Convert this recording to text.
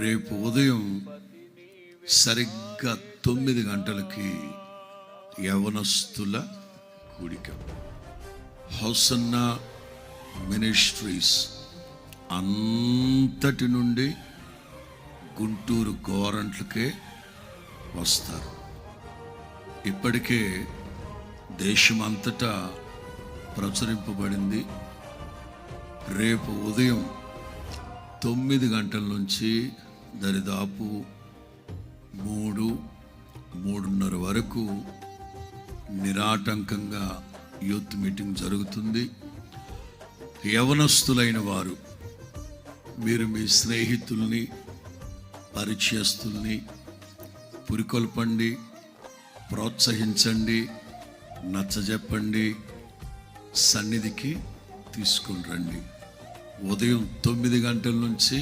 రేపు ఉదయం సరిగ్గా 9 గంటలకి యవనస్తుల కూడిక. హౌసన్నా మినిస్ట్రీస్ అంతటి నుండి గుంటూరు గోరంట్లకే వస్తారు. ఇప్పటికే దేశమంతటా ప్రచురింపబడింది. రేపు ఉదయం 9 గంటల నుంచి దరిదాపు 3-3:30 వరకు నిరాటంకంగా యూత్ మీటింగ్ జరుగుతుంది. యవనస్తులైన వారు మీరు మీ స్నేహితుల్ని, పరిచయస్తుల్ని పురికొల్పండి, ప్రోత్సహించండి, నచ్చజెప్పండి, సన్నిధికి తీసుకుని రండి. ఉదయం 9 గంటల నుంచి